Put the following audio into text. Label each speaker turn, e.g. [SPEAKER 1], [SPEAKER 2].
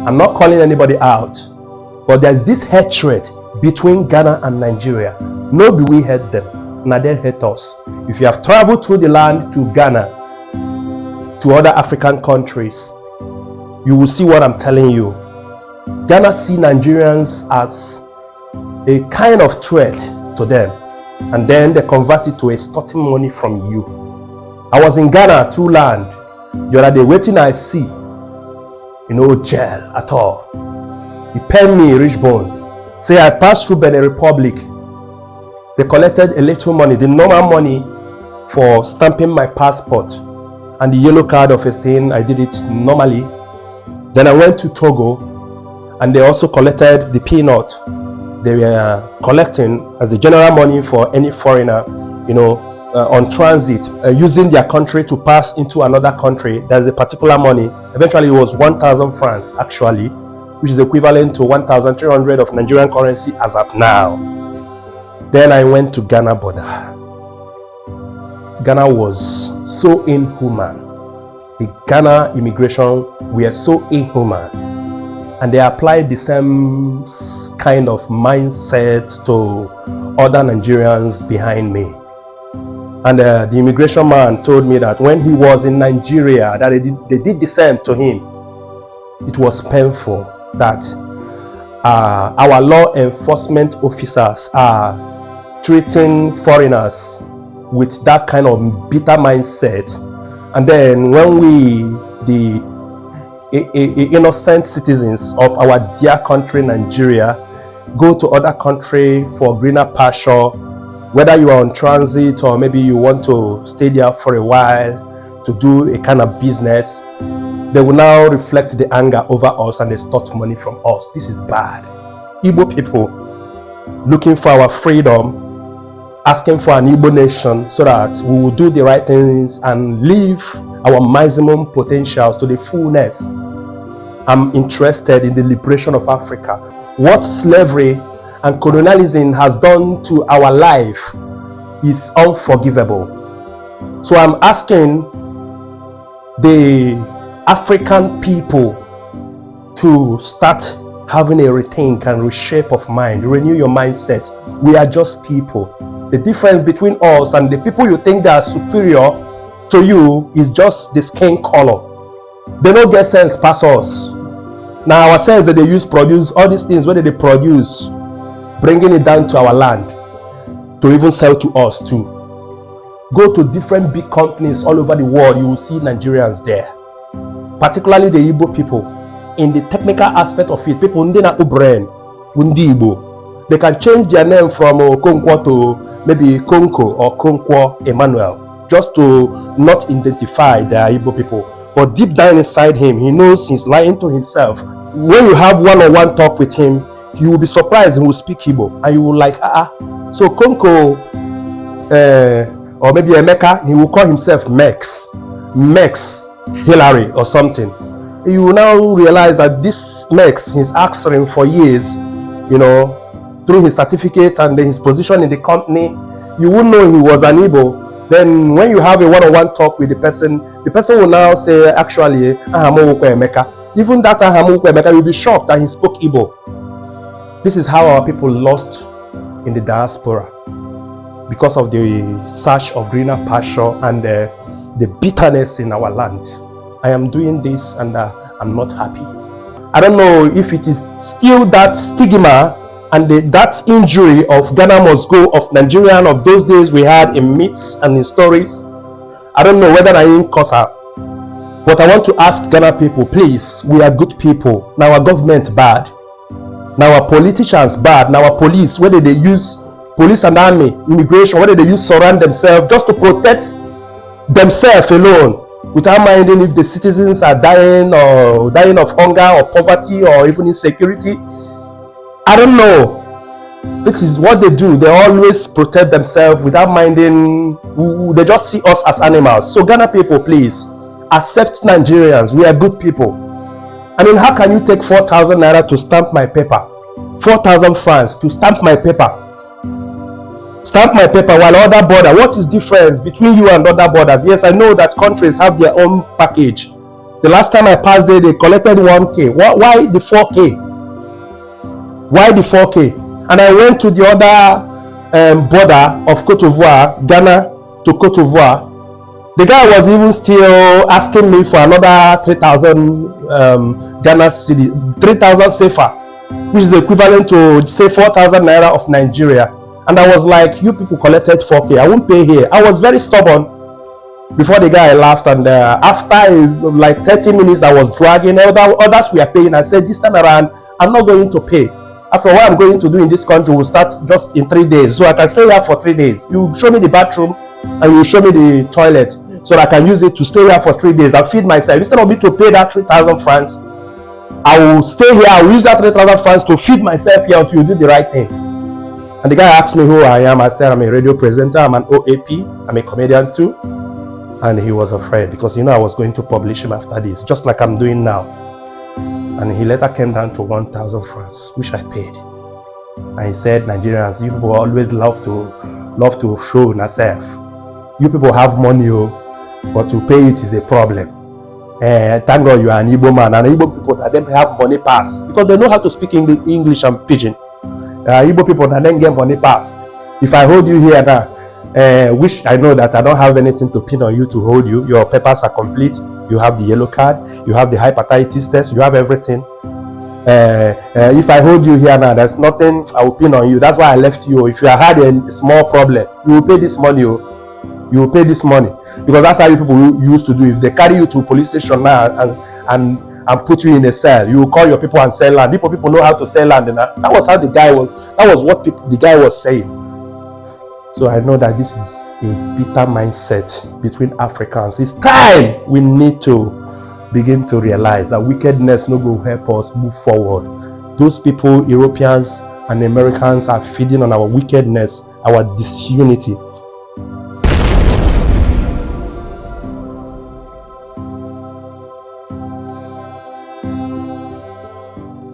[SPEAKER 1] I'm not calling anybody out, but there's this hatred between Ghana and Nigeria. Nobody we hate them, now they hate us. If you have traveled through the land to Ghana, to other African countries, you will see what I'm telling you. Ghana see Nigerians as a kind of threat to them, and then they convert it to extorting money from you. I was in Ghana through land the other day, waiting I see, jail at all. He paid me a rich bone. Say I passed through Benin Republic. They collected a little money, the normal money for stamping my passport and the yellow card of a thing. I did it normally. Then I went to Togo, and they also collected the peanut. They were collecting as the general money for any foreigner, on transit, using their country to pass into another country. There's a particular money. Eventually, it was 1,000 francs actually, which is equivalent to 1,300 of Nigerian currency as at now. Then I went to Ghana border. Ghana was so inhuman. The Ghana immigration were so inhuman, and they applied the same kind of mindset to other Nigerians behind me. And the immigration man told me that when he was in Nigeria, that they did the same to him. It was painful that our law enforcement officers are treating foreigners with that kind of bitter mindset. And then when we, the innocent citizens of our dear country Nigeria, go to other country for greener pasture, whether you are on transit or maybe you want to stay there for a while to do a kind of business, they will now reflect the anger over us and they extort money from us. This is bad. Igbo people looking for our freedom, asking for an Igbo nation so that we will do the right things and live our maximum potentials to the fullness. I'm interested in the liberation of Africa. What slavery and colonialism has done to our life is unforgivable. So I'm asking the African people to start having a rethink and reshape of mind, renew your mindset. We are just people. The difference between us and the people you think they are superior to you is just the skin color. They don't get sense past us. Now our sense that they use produce all these things, whether they produce, bringing it down to our land to even sell to us too. Go to different big companies all over the world, you will see Nigerians there, particularly the Igbo people. In the technical aspect of it, people ndi na ubren undi Igbo, they can change their name from Okonkwo to maybe Konko or Konkwo Emmanuel, just to not identify the Igbo people. But deep down inside him, he knows he's lying to himself. When you have one-on-one talk with him, you will be surprised and will speak Igbo, and you will like, so Konko or maybe Emeka, he will call himself Mex Hillary or something. You will now realize that this Mex, he's asking for years, through his certificate and his position in the company. You wouldn't know he was an Igbo. Then when you have a one-on-one talk with the person will now say, actually, Ahamoukwe Emeka. Even that Ahamoukwe Emeka will be shocked that he spoke Igbo. This is how our people lost in the diaspora because of the search of greener pasture and the bitterness in our land. I am doing this and I'm not happy. I don't know if it is still that stigma and that injury of Ghana must go of Nigerian of those days we had in myths and in stories. I don't know whether I ain't cause her. But I want to ask Ghana people, please, we are good people. Now our government bad. Now our politicians bad. Now our police, whether they use police and army, immigration, whether they use surround themselves just to protect themselves alone, without minding if the citizens are dying of hunger or poverty or even insecurity. I don't know. This is what they do. They always protect themselves without minding. They just see us as animals. So Ghana people, please accept Nigerians. We are good people. I mean, how can you take 4,000 naira to stamp my paper? 4,000 francs to stamp my paper. Stamp my paper while other border. What is the difference between you and other borders? Yes, I know that countries have their own package. The last time I passed there, they collected 1K. Why the 4K? Why the 4K? And I went to the other border of Cote d'Ivoire, Ghana to Cote d'Ivoire. The guy was even still asking me for another 3,000 Ghana cedi, 3,000 CFA, which is equivalent to say 4,000 naira of Nigeria. And I was like, you people collected 4K. I won't pay here. I was very stubborn before the guy laughed. And after like 30 minutes, I was dragging. Others were paying. I said, this time around, I'm not going to pay. After what I'm going to do in this country will start just in 3 days. So I can stay here for 3 days. You show me the bathroom and you show me the toilet so that I can use it to stay here for 3 days and feed myself. Instead of me to pay that 3,000 francs, I will stay here. I will use that 3,000 francs to feed myself here until you do the right thing. And the guy asked me who I am. I said, I'm a radio presenter. I'm an OAP. I'm a comedian too. And he was afraid because, I was going to publish him after this, just like I'm doing now. And he later came down to 1,000 francs, which I paid. And he said, Nigerians, you people always love to show yourself. You people have money, but to pay it is a problem. Thank God you are an Igbo man. And Igbo people that don't have money pass because they know how to speak English and pidgin. Igbo people that don't get money pass. If I hold you here now, which I know that I don't have anything to pin on you to hold you, your papers are complete. You have the yellow card, you have the hepatitis test, you have everything. If I hold you here now, there's nothing I will pin on you. That's why I left you. If you had a small problem, you will pay this money. You will pay this money because that's how people used to do. If they carry you to a police station now and put you in a cell, you will call your people and sell land. People know how to sell land. And that was how the guy was. That was what the guy was saying. So I know that this is a bitter mindset between Africans. It's time we need to begin to realize that wickedness no go help us move forward. Those people, Europeans and Americans, are feeding on our wickedness, our disunity.